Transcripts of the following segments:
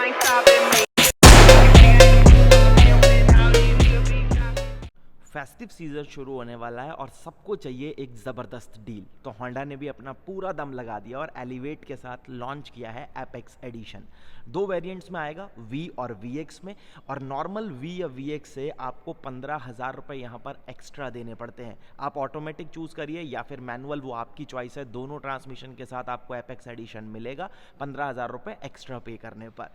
ain't stopping me. Festive season शुरू होने वाला है और सबको चाहिए एक ज़बरदस्त डील। तो होंडा ने भी अपना पूरा दम लगा दिया और एलिवेट के साथ लॉन्च किया है एपेक्स एडिशन। दो वेरिएंट्स में आएगा, वी और वी एक्स में। और नॉर्मल वी या वी एक्स से आपको 15,000 रुपये यहाँ पर एक्स्ट्रा देने पड़ते हैं। आप ऑटोमेटिक चूज़ करिए या फिर मैनुअल, वो आपकी चॉइस है। दोनों ट्रांसमिशन के साथ आपको एपेक्स एडिशन मिलेगा 15,000 रुपये एक्स्ट्रा पे करने पर।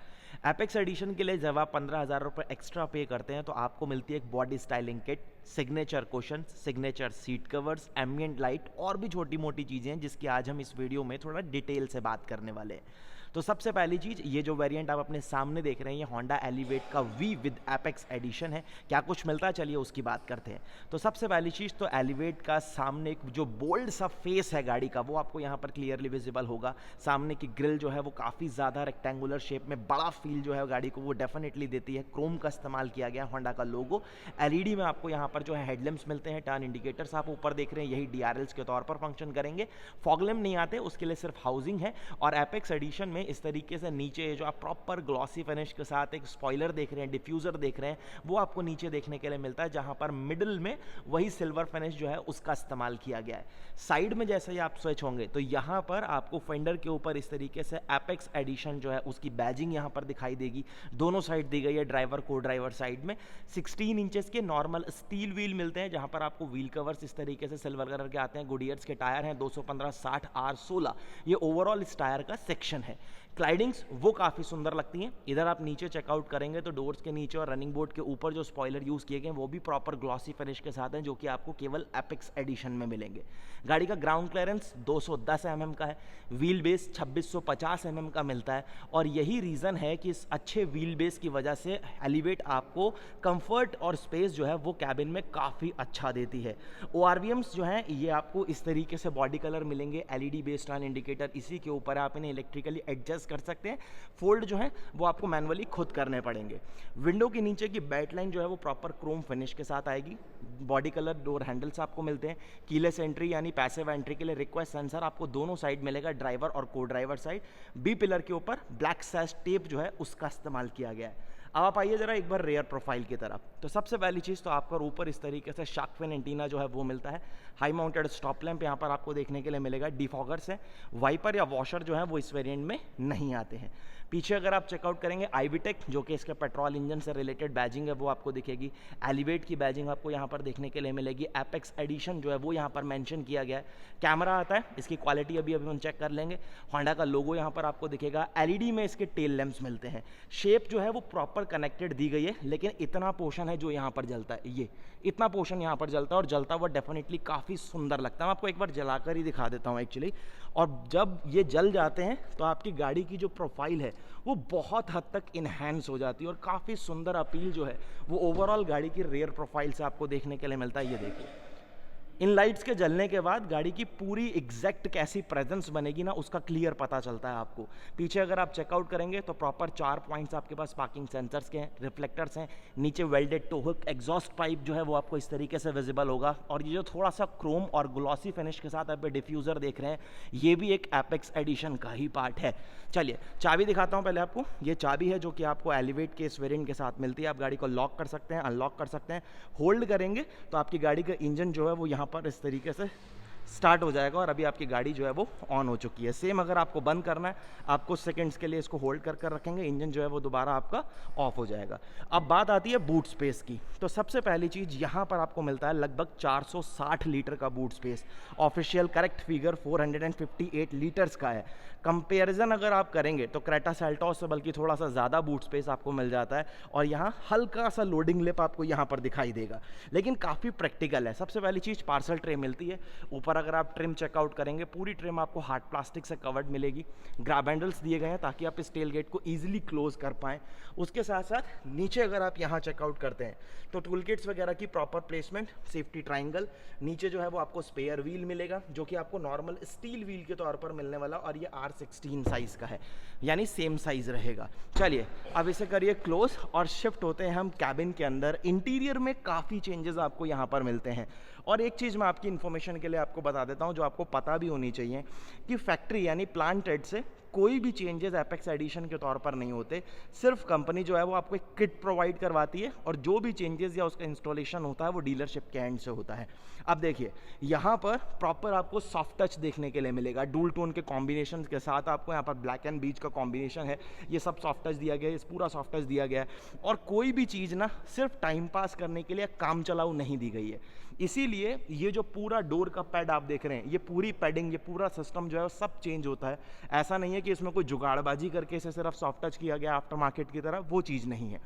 एपेक्स एडिशन के लिए जब आप 15,000 रुपये एक्स्ट्रा पे करते हैं तो आपको मिलती है एक body styling kit, signature cushion, signature seat covers, ambient light और भी छोटी मोटी चीज़ें हैं जिसकी आज हम इस वीडियो में थोड़ा डिटेल से बात करने वाले हैं। तो सबसे पहली चीज़, ये जो वेरिएंट आप अपने सामने देख रहे हैं ये होंडा एलिवेट का वी विद एपेक्स एडिशन है। क्या कुछ मिलता है, चलिए उसकी बात करते हैं। तो सबसे पहली चीज़ तो एलिवेट का सामने जो बोल्ड सा फेस है गाड़ी का, वो आपको यहाँ पर क्लियरली विजिबल होगा। सामने की ग्रिल जो है वो काफ़ी ज़्यादा रेक्टेंगुलर शेप में बड़ा फील जो है गाड़ी को वो डेफिनेटली देती है। क्रोम का इस्तेमाल किया गया, होंडा का लोगो। एलईडी में आपको यहाँ पर जो है हेडलैम्प्स मिलते हैं। टर्न इंडिकेटर्स आप ऊपर देख रहे हैं, यही डीआरएल्स के तौर पर फंक्शन करेंगे। फॉगलैम्प नहीं आते, उसके लिए सिर्फ हाउसिंग है। और एपेक्स एडिशन में इस तरीके से नीचे जो आप प्रॉपर ग्लॉसी फिनिश के साथ एक स्पॉइलर देख रहे हैं, डिफ्यूज़र देख रहे हैं, वो आपको नीचे देखने के लिए मिलता है, जहां पर मिडिल में वही सिल्वर फिनिश जो है उसका इस्तेमाल किया गया है। साइड में जैसे ही आप स्विच होंगे तो यहाँ पर आपको फेंडर के ऊपर इस तरीके से एपेक्स एडिशन जो है उसकी बैजिंग यहाँ पर दिखाई देगी। दोनों साइड दी गई है, ड्राइवर को ड्राइवर साइड में 16 इंचेस के नॉर्मल स्टील व्हील मिलते हैं, जहाँ पर आपको व्हील कवर्स इस तरीके से सिल्वर कलर के आते हैं। गुडियर्स के टायर हैं 215/60 R16, ये ओवरऑल इस टायर का सेक्शन है। क्लाइडिंग्स वो काफ़ी सुंदर लगती हैं। इधर आप नीचे चेकआउट करेंगे तो डोर्स के नीचे और रनिंग बोर्ड के ऊपर जो स्पॉइलर यूज़ किए गए हैं वो भी प्रॉपर ग्लॉसी फिनिश के साथ हैं, जो कि आपको केवल एपेक्स एडिशन में मिलेंगे। गाड़ी का ग्राउंड क्लियरेंस 210 mm का है, व्हील बेस 2650 mm का मिलता है। और यही रीज़न है कि इस अच्छे व्हील बेस की वजह से एलिवेट आपको कंफर्ट और स्पेस जो है वो कैबिन में काफ़ी अच्छा देती है। ORVMs जो हैं ये आपको इस तरीके से बॉडी कलर मिलेंगे, LED बेस्ड टर्न इंडिकेटर, इसी के ऊपर आप इन्हें इलेक्ट्रिकली एडजस्ट कर सकते हैं। फोल्ड जो है वो आपको मैनुअली खुद करने पड़ेंगे। विंडो के नीचे की बैट लाइन जो है वो प्रॉपर क्रोम फिनिश के साथ आएगी। बॉडी कलर डोर हैंडल्स आपको मिलते हैं। कीलेस एंट्री यानी पैसिव एंट्री के लिए रिक्वेस्ट सेंसर आपको दोनों साइड मिलेगा, ड्राइवर और को ड्राइवर साइड। बी पिलर के ऊपर ब्लैक सैश टेप जो है उसका इस्तेमाल किया गया है। अब आप आइए जरा एक बार रेयर प्रोफाइल की तरफ। तो सबसे पहली चीज़ तो आपका ऊपर इस तरीके से शार्क फिन एंटीना जो है वो मिलता है। हाई माउंटेड स्टॉप लैंप यहाँ पर आपको देखने के लिए मिलेगा। डिफॉगर्स है, वाइपर या वॉशर जो है वो इस वेरिएंट में नहीं आते हैं। पीछे अगर आप चेकआउट करेंगे आईवीटेक, जो कि इसके पेट्रोल इंजन से रिलेटेड बैजिंग है वो आपको दिखेगी। एलिवेट की बैजिंग आपको यहाँ पर देखने के लिए मिलेगी। एपेक्स एडिशन जो है वो यहाँ पर मेंशन किया गया है। कैमरा आता है, इसकी क्वालिटी अभी हम चेक कर लेंगे। होंडा का लोगो यहाँ पर आपको दिखेगा। एलईडी में इसके टेल लैंप्स मिलते हैं। शेप जो है वो प्रॉपर कनेक्टेड दी गई है, लेकिन इतना पोर्शन है जो यहाँ पर जलता है, ये इतना पोर्शन यहाँ पर जलता है और जलता हुआ डेफिनेटली काफ़ी सुंदर लगता है। मैं आपको एक बार जलाकर ही दिखा देता हूँ एक्चुअली। और जब ये जल जाते हैं तो आपकी गाड़ी की जो प्रोफाइल है वो बहुत हद तक इन्हेंस हो जाती है और काफ़ी सुंदर अपील जो है वो ओवरऑल गाड़ी की रेयर प्रोफाइल से आपको देखने के लिए मिलता है। ये देखिए, इन लाइट्स के जलने के बाद गाड़ी की पूरी एग्जैक्ट कैसी प्रेजेंस बनेगी ना उसका क्लियर पता चलता है आपको। पीछे अगर आप चेकआउट करेंगे तो प्रॉपर 4 पॉइंट्स आपके पास पार्किंग सेंसर्स के हैं, रिफ्लेक्टर्स हैं। नीचे welded tow hook exhaust pipe जो है वो आपको इस तरीके से विजिबल होगा। और ये जो थोड़ा सा क्रोम और ग्लॉसी फिनिश के साथ आप डिफ्यूज़र देख रहे हैं, ये भी एक एपेक्स एडिशन का ही पार्ट है। चलिए चाबी दिखाता हूँ पहले आपको। ये चाबी है जो कि आपको एलिवेट के इस वेरिएंट के साथ मिलती है। आप गाड़ी को लॉक कर सकते हैं, अनलॉक कर सकते हैं। होल्ड करेंगे तो आपकी गाड़ी का इंजन जो है वो यहाँ पर इस तरीके से स्टार्ट हो जाएगा और अभी आपकी गाड़ी जो है वो ऑन हो चुकी है। सेम अगर आपको बंद करना है, आप कुछ सेकंड्स के लिए इसको होल्ड कर कर रखेंगे, इंजन जो है वो दोबारा आपका ऑफ हो जाएगा। अब बात आती है बूट स्पेस की। तो सबसे पहली चीज़ यहाँ पर आपको मिलता है लगभग 460 लीटर का boot space. Official correct figure 458 litres का है। कंपेरिजन अगर आप करेंगे तो क्रेटा सेल्टॉस से बल्कि थोड़ा सा ज़्यादा बूट स्पेस आपको मिल जाता है। और यहाँ हल्का सा लोडिंग लिप आपको यहाँ पर दिखाई देगा, लेकिन काफ़ी प्रैक्टिकल है। सबसे पहली चीज़ पार्सल ट्रे मिलती है। ऊपर अगर आप ट्रिम चेकआउट करेंगे, पूरी ट्रिम आपको हार्ड प्लास्टिक से कवर्ड मिलेगी। ग्रैब हैंडल्स दिए गए हैं ताकि आप इस टेल गेट को ईजिली क्लोज कर पाएँ। उसके साथ साथ नीचे अगर आप यहाँ चेकआउट करते हैं तो टूल किट्स वगैरह की प्रॉपर प्लेसमेंट, सेफ्टी ट्राइंगल। नीचे जो है वो आपको स्पेयर व्हील मिलेगा, जो कि आपको नॉर्मल स्टील व्हील के तौर पर मिलने वाला, और ये R16 साइज़ का है, यानी सेम साइज़ रहेगा। चलिए अब इसे करिए क्लोज और शिफ्ट होते हैं हम कैबिन के अंदर। इंटीरियर में काफ़ी चेंजेस आपको यहाँ पर मिलते हैं। और एक चीज़ मैं आपकी इन्फॉर्मेशन के लिए आपको बता देता हूँ जो आपको पता भी होनी चाहिए कि फैक्ट्री यानी प्लांट हेड से कोई भी चेंजेस एपेक्स एडिशन के तौर पर नहीं होते, सिर्फ कंपनी जो है वो आपको एक किट प्रोवाइड करवाती है और जो भी चेंजेस या उसका इंस्टॉलेशन होता है वो डीलरशिप के एंड से होता है। अब देखिए यहाँ पर प्रॉपर आपको सॉफ्ट टच देखने के लिए मिलेगा, डुअल टोन के कॉम्बिनेशन के साथ आपको यहाँ पर ब्लैक एंड बीच का कॉम्बिनेशन है, ये सब सॉफ्ट टच दिया गया है, इस पूरा सॉफ्ट टच दिया गया है। और कोई भी चीज़ ना सिर्फ टाइम पास करने के लिए काम चलाऊ नहीं दी गई है, इसीलिए ये जो पूरा डोर का पैड आप देख रहे हैं, ये पूरी पैडिंग, ये पूरा सिस्टम जो है सब चेंज होता है। ऐसा नहीं है कि इसमें कोई जुगाड़बाजी करके इसे सिर्फ सॉफ्ट टच किया गया आफ्टर मार्केट की तरह, वो चीज़ नहीं है।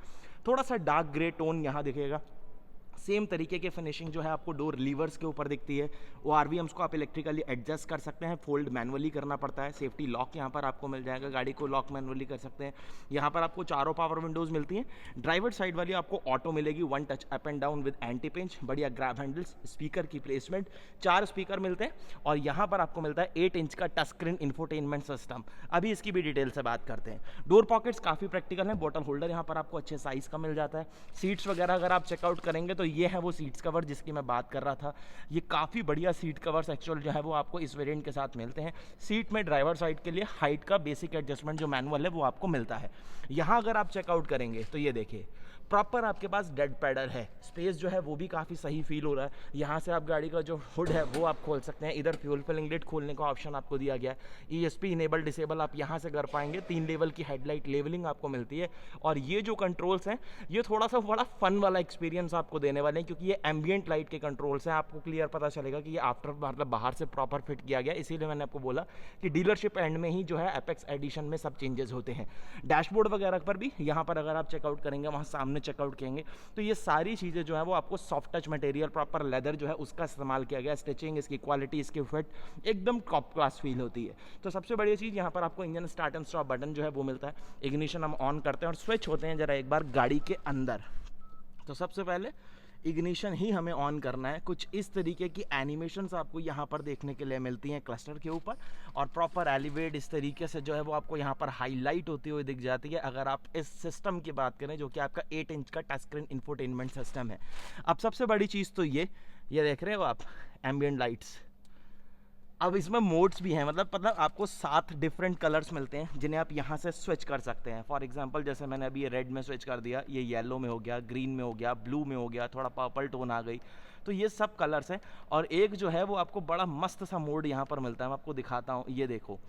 थोड़ा सा डार्क ग्रे टोन यहाँ दिखेगा, सेम तरीके के फिनिशिंग जो है आपको डोर लीवर्स के ऊपर दिखती है। वो आरवीएम्स को आप इलेक्ट्रिकली एडजस्ट कर सकते हैं, फोल्ड मैनुअली करना पड़ता है। सेफ्टी लॉक यहाँ पर आपको मिल जाएगा, गाड़ी को लॉक मैनुअली कर सकते हैं। यहाँ पर आपको चारों पावर विंडोज़ मिलती हैं। ड्राइवर साइड वाली आपको ऑटो मिलेगी, 1 touch up and down with anti pinch, बढ़िया ग्रैब हैंडल्स, स्पीकर की प्लेसमेंट, 4 स्पीकर मिलते हैं और यहाँ पर आपको मिलता है 8 इंच का टच स्क्रीन इंफोटेनमेंट सिस्टम। अभी इसकी भी डिटेल से बात करते हैं। डोर पॉकेट्स काफ़ी प्रैक्टिकल हैं, बॉटल होल्डर यहाँ पर आपको अच्छे साइज़ का मिल जाता है। सीट्स वगैरह अगर आप चेकआउट करेंगे तो ये है वो सीट्स कवर जिसकी मैं बात कर रहा था। ये काफ़ी बढ़िया सीट कवर्स एक्चुअल जो है वो आपको इस वेरिएंट के साथ मिलते हैं। सीट में ड्राइवर साइड के लिए हाइट का बेसिक एडजस्टमेंट जो मैनुअल है वो आपको मिलता है। यहाँ अगर आप चेकआउट करेंगे तो ये देखिए प्रॉपर आपके पास डेड पैडल है, स्पेस जो है वो भी काफ़ी सही फील हो रहा है। यहाँ से आप गाड़ी का जो हुड है वो आप खोल सकते हैं, इधर फ्यूल फिलिंग लिड खोलने का ऑप्शन आपको दिया गया है। ESP इनेबल डिसेबल आप यहाँ से कर पाएंगे, 3 लेवल की हेडलाइट लेवलिंग आपको मिलती है। और ये जो कंट्रोल्स हैं ये थोड़ा सा बड़ा फन वाला एक्सपीरियंस आपको देने वाले हैं, क्योंकि ये एम्बियंट लाइट के कंट्रोल्स हैं। आपको क्लियर पता चलेगा कि ये आफ्टर मतलब बाहर से प्रॉपर फिट किया गया, इसीलिए मैंने आपको बोला कि डीलरशिप एंड में ही जो है एपेक्स एडिशन में सब चेंजेस होते हैं। डैशबोर्ड वगैरह पर भी यहाँ पर अगर आप चेकआउट करेंगे, वहाँ सामने चेकआउट करेंगे तो ये सारी चीज़ें जो है वो आपको soft touch material, proper leather जो है उसका इस्तेमाल किया गया। स्टिचिंग, इसकी क्वालिटी, इसकी फिट एकदम टॉप क्लास फील होती है। तो सबसे बड़ी चीज़ यहाँ पर आपको engine start and stop button जो है वो मिलता है। इग्निशन हम ऑन करते हैं और स्विच होते हैं जरा एक बार गाड़ी के अंदर। तो सबसे पहले इग्निशन ही हमें ऑन करना है। कुछ इस तरीके की एनिमेशंस आपको यहाँ पर देखने के लिए मिलती हैं क्लस्टर के ऊपर, और प्रॉपर एलिवेट इस तरीके से जो है वो आपको यहाँ पर हाईलाइट होती हुई दिख जाती है अगर आप इस सिस्टम की बात करें जो कि आपका 8 इंच का टच स्क्रीन इंफोटेनमेंट सिस्टम है। अब सबसे बड़ी चीज़ तो ये देख रहे हो आप एम्बियंट लाइट्स। अब इसमें मोड्स भी हैं, मतलब आपको 7 डिफरेंट कलर्स मिलते हैं जिन्हें आप यहाँ से स्विच कर सकते हैं। फॉर एग्जांपल जैसे मैंने अभी ये रेड में स्विच कर दिया, ये येलो में हो गया, ग्रीन में हो गया, ब्लू में हो गया, थोड़ा पर्पल टोन आ गई। तो ये सब कलर्स हैं। और एक जो है वो आपको बड़ा मस्त सा मोड यहाँ पर मिलता है, मैं आपको दिखाता हूँ। ये देखो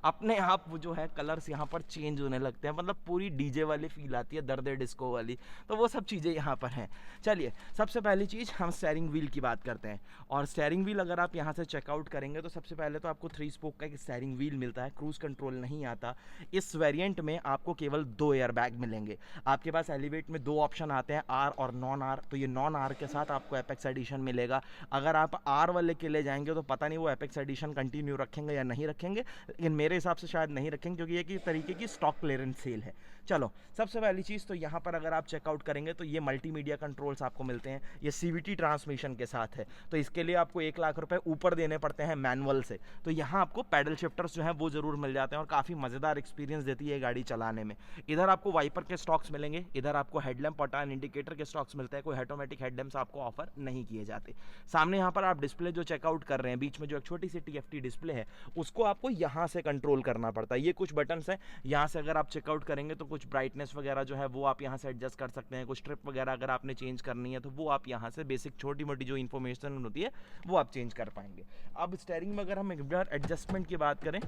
अपने आप वो जो है कलर्स यहाँ पर चेंज होने लगते हैं, मतलब पूरी डीजे वाली फील आती है, दर्द डिस्को वाली। तो वो सब चीज़ें यहाँ पर हैं। चलिए सबसे पहली चीज़ हम स्टीयरिंग व्हील की बात करते हैं। और स्टीयरिंग व्हील अगर आप यहाँ से चेकआउट करेंगे तो सबसे पहले तो आपको 3 स्पोक का एक स्टीयरिंग व्हील मिलता है, क्रूज कंट्रोल नहीं आता। इस वेरिएंट में आपको केवल 2 एयर बैग मिलेंगे। आपके पास एलिवेट में 2 ऑप्शन आते हैं, आर और नॉन आर। तो ये नॉन आर के साथ आपको एपेक्स एडिशन मिलेगा। अगर आप आर वाले के लिए जाएंगे तो पता नहीं वो एपेक्स एडिशन कंटिन्यू रखेंगे या नहीं रखेंगे, लेकिन मेरे हिसाब से शायद नहीं रखेंगे क्योंकि ये तरीके की स्टॉक क्लियरेंस सेल है। चलो सबसे पहली चीज़ तो यहाँ पर अगर आप चेकआउट करेंगे तो ये मल्टीमीडिया कंट्रोल्स आपको मिलते हैं। ये CVT ट्रांसमिशन के साथ है, तो इसके लिए आपको 1 लाख रुपए ऊपर देने पड़ते हैं मैनुअल से। तो यहाँ आपको पैडल शिफ्टर्स जो हैं वो ज़रूर मिल जाते हैं और काफ़ी मज़ेदार एक्सपीरियंस देती है गाड़ी चलाने में। इधर आपको वाइपर के स्टॉक्स मिलेंगे, इधर आपको हेडलैम्प और टर्न इंडिकेटर के स्टॉक्स मिलते हैं। कोई ऑटोमेटिक हेडलैम्प्स आपको ऑफर नहीं किए जाते। सामने यहाँ पर आप डिस्प्ले जो चेकआउट कर रहे हैं, बीच में जो एक छोटी सी TFT डिस्प्ले है उसको आपको यहाँ से कंट्रोल करना पड़ता है। ये कुछ बटन्स हैं, यहाँ से अगर आप चेकआउट करेंगे तो कुछ ब्राइटनेस वगैरह जो है वो आप यहाँ से एडजस्ट कर सकते हैं। कुछ ट्रिप वगैरह अगर आपने चेंज करनी है तो वो आप यहाँ से बेसिक छोटी मोटी जो इन्फॉर्मेशन होती है वो आप चेंज कर पाएंगे। अब स्टीयरिंग में अगर हम एक बार एडजस्टमेंट की बात करें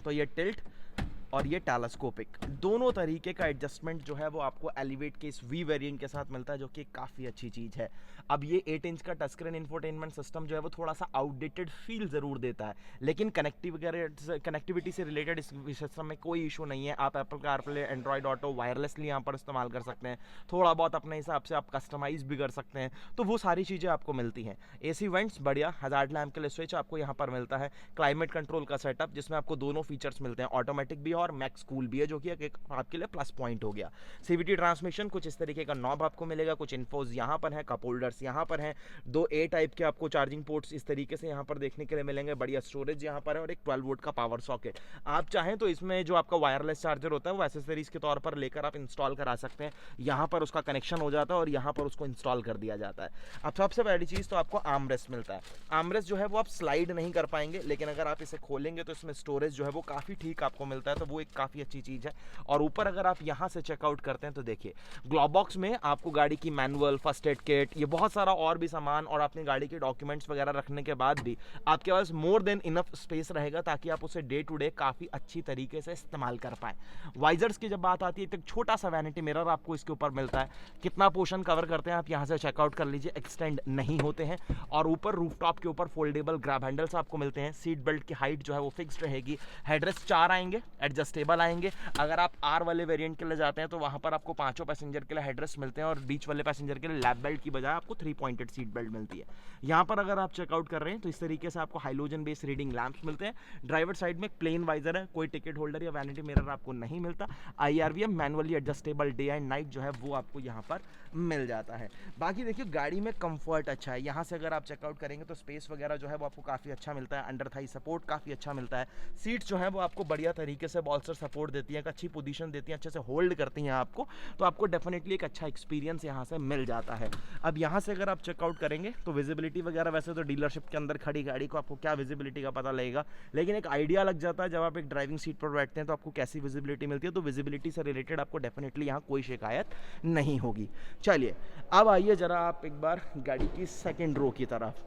तो ये टिल्ट और ये टेलीस्कोपिक दोनों तरीके का एडजस्टमेंट जो है वो आपको एलिवेट के इस V वेरिएंट के साथ मिलता है, जो कि काफ़ी अच्छी चीज़ है। अब ये 8 इंच का टच स्क्रीन इंफोटेनमेंट सिस्टम जो है वो थोड़ा सा आउटडेटेड फील ज़रूर देता है, लेकिन कनेक्टिविटी से रिलेटेड इस सिस्टम में कोई इशू नहीं है। आप Apple CarPlay, Android auto wirelessly यहाँ पर इस्तेमाल कर सकते हैं। थोड़ा बहुत अपने हिसाब से आप कस्टमाइज़ भी कर सकते हैं, तो वो सारी चीज़ें आपको मिलती हैं। AC वेंट्स बढ़िया, हज़ार्ड लैम्प के लिए स्विच आपको यहाँ पर मिलता है। क्लाइमेट कंट्रोल का सेटअप जिसमें आपको दोनों फीचर्स मिलते हैं, ऑटोमेटिक भी और मैक्स कूल भी है, जो कि एक आपके लिए प्लस पॉइंट हो गया। सीवीटी ट्रांसमिशन, कुछ इस तरीके का नॉब आपको मिलेगा, कुछ इन्फोज यहाँ पर है, कप होल्डर्स यहाँ पर हैं, 2 ए टाइप के आपको चार्जिंग पोर्ट्स इस तरीके से यहाँ पर देखने के लिए मिलेंगे, बढ़िया स्टोरेज यहाँ पर है और एक 12 वोल्ट का पावर सॉकेट। आप चाहें तो इसमें जो आपका वायरलेस चार्जर होता है वो एसेसरीज के तौर पर लेकर आप इंस्टॉल करा सकते हैं, यहाँ पर उसका कनेक्शन हो जाता है और यहाँ पर उसको इंस्टॉल कर दिया जाता है। अब सबसे पहली चीज़ तो आपको आर्मरेस्ट मिलता है। आर्मरेस्ट जो है वो आप स्लाइड नहीं कर पाएंगे, लेकिन अगर आप इसे खोलेंगे तो इसमें स्टोरेज जो है वो काफ़ी ठीक आपको मिलता है, तो वो एक काफ़ी अच्छी चीज़ है। और ऊपर अगर आप यहाँ से चेकआउट करते हैं तो देखिए ग्लोबॉक्स में आपको गाड़ी की मैनुअल, फर्स्ट एड किट, ये बहुत सारा और भी सामान और अपनी गाड़ी के डॉक्यूमेंट्स वगैरह रखने के बाद भी आपके पास मोर देन इनफ स्पेस रहेगा ताकि आप उसे डे टू डे काफ़ी अच्छी तरीके से इस्तेमाल कर पाएँ। वाइजर्स की जब बात आती है तो एक छोटा सा वैनिटी मिरर आपको इसके ऊपर मिलता है, कितना पोर्शन कवर करते हैं आप यहाँ से चेकआउट कर लीजिए, एक्सटेंड नहीं होते हैं। और ऊपर रूफटॉप के ऊपर फोल्डेबल ग्रैब हैंडल्स आपको मिलते हैं, सीट बेल्ट की हाइट जो है वो फिक्स्ड रहेगी, हेडरेस्ट 4 आएंगे, एडजस्टेबल आएंगे। अगर आप आर वाले वेरिएंट के लिए जाते हैं तो वहाँ पर आपको 5 पैसेंजर के लिए हेडरेस्ट मिलते हैं और बीच वाले पैसेंजर के लिए लैप बेल्ट की बजाय आपको 3 पॉइंटेड सीट बेल्ट मिलती है। यहाँ पर अगर आप चेकआउट कर रहे हैं तो इस तरीके से आपको हाइलोजन बेस्ड रीडिंग लैंप्स मिलते हैं। ड्राइवर साइड में प्लेन वाइजर है, कोई टिकट होल्डर या वैनिटी मिरर आपको नहीं मिलता। IRVM manually adjustable day and night जो है वो आपको यहाँ पर मिल जाता है। बाकी देखिए गाड़ी में कंफर्ट अच्छा है, यहाँ से अगर आप चेकआउट करेंगे तो स्पेस वगैरह जो है वो आपको काफ़ी अच्छा मिलता है, अंडर थाई सपोर्ट काफ़ी अच्छा मिलता है। सीट्स जो है वो आपको बढ़िया तरीके से बॉल्स्टर सपोर्ट देती है, एक अच्छी पोजीशन देती हैं, अच्छे से होल्ड करती हैं आपको, तो आपको डेफिनेटली एक अच्छा एक्सपीरियंस यहाँ से मिल जाता है। अब यहाँ से अगर आप चेकआउट करेंगे तो विजिबिलिटी वगैरह, वैसे तो डीलरशिप के अंदर खड़ी गाड़ी को आपको क्या विजिबिलिटी का पता लगेगा, लेकिन एक आइडिया लग जाता है जब आप एक ड्राइविंग सीट पर बैठते हैं तो आपको कैसी विजिबिलिटी मिलती है। तो विजिबिलिटी से रिलेटेड आपको डेफिनेटली यहाँ कोई शिकायत नहीं होगी। चलिए अब आइए जरा आप एक बार गाड़ी की सेकंड रो की तरफ,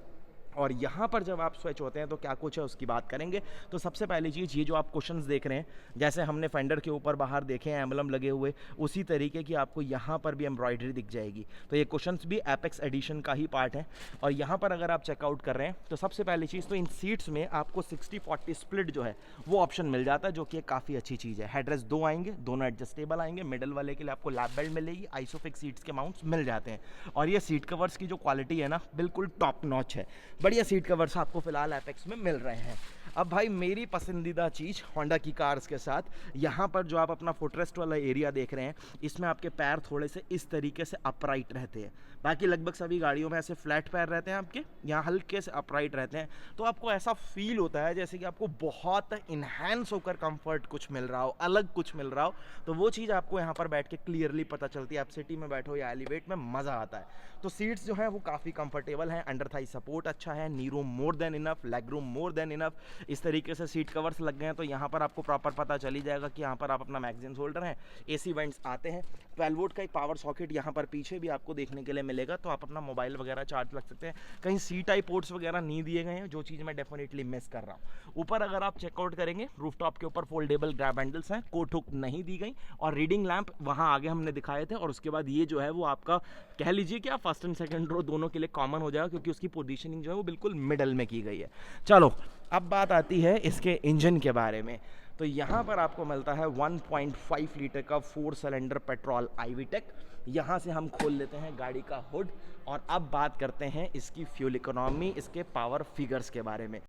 और यहाँ पर जब आप स्विच होते हैं तो क्या कुछ है उसकी बात करेंगे। तो सबसे पहली चीज़, ये जो आप कुशन्स देख रहे हैं, जैसे हमने फेंडर के ऊपर बाहर देखे हैं एम्बलम लगे हुए, उसी तरीके की आपको यहाँ पर भी एम्ब्रॉयडरी दिख जाएगी। तो ये कुशन्स भी एपेक्स एडिशन का ही पार्ट है। और यहाँ पर अगर आप चेकआउट कर रहे हैं तो सबसे पहली चीज़ तो इन सीट्स में आपको 60-40 स्प्लिट जो है वो ऑप्शन मिल जाता है, जो कि काफ़ी अच्छी चीज़ है। हेडरेस्ट 2 आएंगे, दोनों एडजस्टेबल आएंगे, मिडल वाले के लिए आपको लैप बेल्ट मिलेगी, आइसोफिक्स सीट्स के माउंट्स मिल जाते हैं। और ये सीट कवर्स की जो क्वालिटी है ना, बिल्कुल टॉप नॉच है, बढ़िया सीट कवर्स आपको फिलहाल एपेक्स में मिल रहे हैं। अब भाई मेरी पसंदीदा चीज़ होंडा की कार्स के साथ, यहाँ पर जो आप अपना फुटरेस्ट वाला एरिया देख रहे हैं, इसमें आपके पैर थोड़े से इस तरीके से अपराइट रहते हैं। बाकी लगभग सभी गाड़ियों में ऐसे फ्लैट पैर रहते हैं आपके, यहाँ हल्के से अपराइट रहते हैं। तो आपको ऐसा फील होता है जैसे कि आपको बहुत इन्हेंस होकर कंफर्ट कुछ मिल रहा हो, अलग कुछ मिल रहा हो। तो वो चीज़ आपको यहाँ पर बैठ के क्लियरली पता चलती है। आप सिटी में बैठो या एलिवेट में, मज़ा आता है। तो सीट्स जो हैं वो काफ़ी कंफर्टेबल हैं, अंडर थाई सपोर्ट अच्छा है, नी room more than enough, leg room more than enough. इस तरीके से सीट कवर्स लग गए हैं तो यहाँ पर आपको प्रॉपर पता चली जाएगा कि यहाँ पर आप अपना मैगजीन्स होल्डर हैं, AC वेंट्स आते हैं, 12 वोल्ट का एक पावर सॉकेट यहाँ पर पीछे भी आपको देखने के लिए मिलेगा, तो आप अपना मोबाइल वगैरह चार्ज रख सकते हैं। कहीं C टाइप पोर्ट्स वगैरह नहीं दिए गए हैं, जो चीज़ मैं डेफिनेटली मिस कर रहा हूँ। ऊपर अगर आप चेकआउट करेंगे, रूफटॉप के ऊपर फोल्डेबल ग्रैब हैंडल्स हैं, कोट हुक नहीं दी गई, और रीडिंग लैंप वहाँ आगे हमने दिखाए थे। और उसके बाद ये जो है वो आपका कह लीजिए कि आप फर्स्ट एंड सेकंड रो दोनों के लिए कॉमन हो जाएगा, क्योंकि उसकी पोजीशनिंग जो है वो बिल्कुल मिडल में की गई है। चलो अब बात आती है इसके इंजन के बारे में। तो यहाँ पर आपको मिलता है 1.5 लीटर का 4 सिलेंडर पेट्रोल IVTEC। यहाँ से हम खोल लेते हैं गाड़ी का हुड और अब बात करते हैं इसकी फ्यूल इकोनॉमी, इसके पावर फिगर्स के बारे में।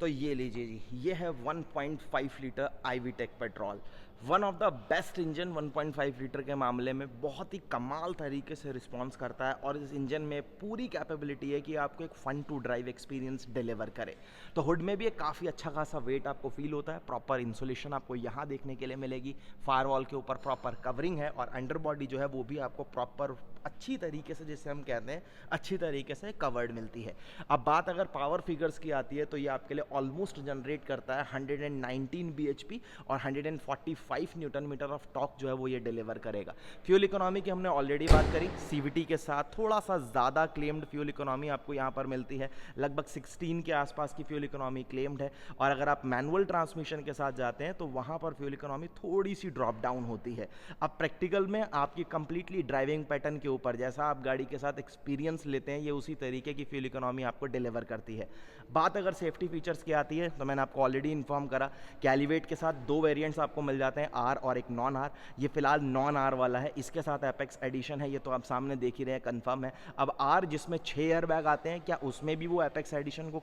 तो ये लीजिए जी, ये है 1.5 litre IVTEC petrol, one of the best engine 1.5 litre के मामले में, बहुत ही कमाल तरीके से रिस्पॉन्स करता है। और इस इंजन में पूरी कैपेबिलिटी है कि आपको एक fun to drive experience deliver करे। तो हुड में भी एक काफ़ी अच्छा खासा वेट आपको फील होता है, प्रॉपर इंसुलेशन आपको यहाँ देखने के लिए मिलेगी, फायरवॉल के ऊपर प्रॉपर कवरिंग है, और अंडर बॉडी जो है वो भी आपको प्रॉपर अच्छी तरीके से, जिसे हम कहते हैं अच्छी तरीके से कवर्ड मिलती है। अब बात अगर पावर फिगर्स की आती है तो ये आपके लिए ऑलमोस्ट जनरेट करता है 119 bhp और 145 न्यूटन मीटर ऑफ टॉर्क जो है वो ये डिलीवर करेगा। फ्यूल इकोनॉमी की हमने ऑलरेडी बात करी, CVT के साथ थोड़ा सा ज़्यादा क्लेम्ड फ्यूल इकोनॉमी आपको यहाँ पर मिलती है, लगभग 16 के आसपास की फ्यूल इकोनॉमी क्लेम्ड है। और अगर आप मैनुअल ट्रांसमिशन के साथ जाते हैं तो वहाँ पर फ्यूल इकोनॉमी थोड़ी सी ड्रॉप डाउन होती है। अब प्रैक्टिकल में आपकी कंप्लीटली ड्राइविंग पैटर्न के ऊपर, जैसा आप गाड़ी के साथ एक्सपीरियंस लेते हैं, ये उसी तरीके की फ्यूल इकोनॉमी आपको डिलीवर करती है। बात अगर सेफ्टी फीचर्स फीचर्स की आती है तो मैंने आपको ऑलरेडी इन्फॉर्म करा कि एलिवेट के साथ 2 वेरिएंट्स आपको मिल जाते हैं, आर और एक नॉन आर। ये फिलहाल नॉन आर वाला है, इसके साथ एपेक्स एडिशन है, ये तो आप सामने देख ही रहे हैं, कंफर्म है। अब आर जिसमें 6 एयर बैग आते हैं, क्या उसमें भी वो एपेक्स एडिशन को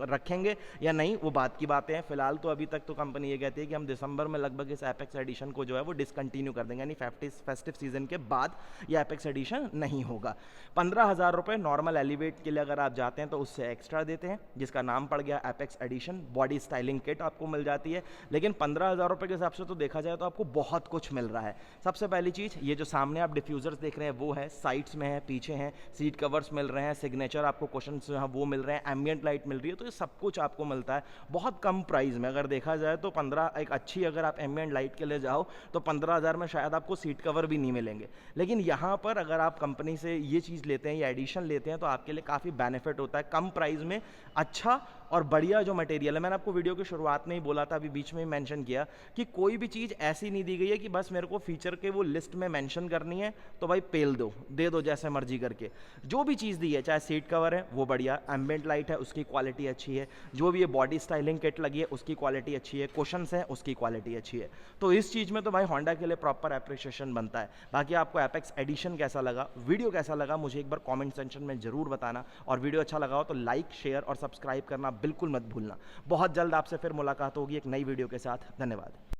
रखेंगे या नहीं, वो बात की बातें हैं। फिलहाल तो अभी तक तो कंपनी ये कहती है कि हम दिसंबर में लगभग इस एपेक्स एडिशन को जो है वो डिसकंटिन्यू कर देंगे, यानी फेस्टिव सीजन के बाद ये एपेक्स एडिशन नहीं होगा। 15,000 रुपये नॉर्मल एलिवेट के लिए अगर आप जाते हैं तो उससे एक्स्ट्रा देते हैं, जिसका नाम पड़ गया apex edition. Body styling kit आपको मिल जाती है, लेकिन 15,000 रुपये के हिसाब से तो देखा जाए तो आपको बहुत कुछ मिल रहा है। सबसे पहली चीज़, ये जो सामने आप डिफ्यूज़र्स देख रहे हैं वो है, साइड्स में है, पीछे हैं, सीट कवर्स मिल रहे हैं, सिग्नेचर आपको क्वेश्चन वो मिल रहे हैं, एम्बियंट लाइट मिल रही है, तो ये सब कुछ आपको मिलता है बहुत कम प्राइस में। अगर देखा जाए तो 15 एक अच्छी अगर आप एम्बियंट लाइट के लिए जाओ तो 15,000 में शायद आपको सीट कवर भी नहीं मिलेंगे, लेकिन यहाँ पर अगर आप कंपनी से ये चीज़ लेते हैं या एडिशन लेते हैं तो आपके लिए काफ़ी बेनिफिट होता है, कम प्राइस में अच्छा और बढ़िया जो मटेरियल है। मैंने आपको वीडियो की शुरुआत में ही बोला था, अभी बीच में ही मेंशन किया कि कोई भी चीज़ ऐसी नहीं दी गई है कि बस मेरे को फीचर के वो लिस्ट में मेंशन करनी है तो भाई पेल दे दो जैसे मर्जी करके। जो भी चीज़ दी है, चाहे सीट कवर है वो बढ़िया, एम्बियंट लाइट है उसकी क्वालिटी अच्छी है, जो भी ये बॉडी स्टाइलिंग किट लगी है उसकी क्वालिटी अच्छी है, क्वेश्चंस हैं उसकी क्वालिटी अच्छी है, तो इस चीज़ में तो भाई होंडा के लिए प्रॉपर एप्रिसिएशन बनता है। बाकी आपको एपेक्स एडिशन कैसा लगा, वीडियो कैसा लगा, मुझे एक बार कॉमेंट सेक्शन में ज़रूर बताना, और वीडियो अच्छा लगा हो तो लाइक शेयर और सब्सक्राइब करना बिल्कुल मत भूलना। बहुत जल्द आपसे फिर मुलाकात होगी एक नई वीडियो के साथ। धन्यवाद।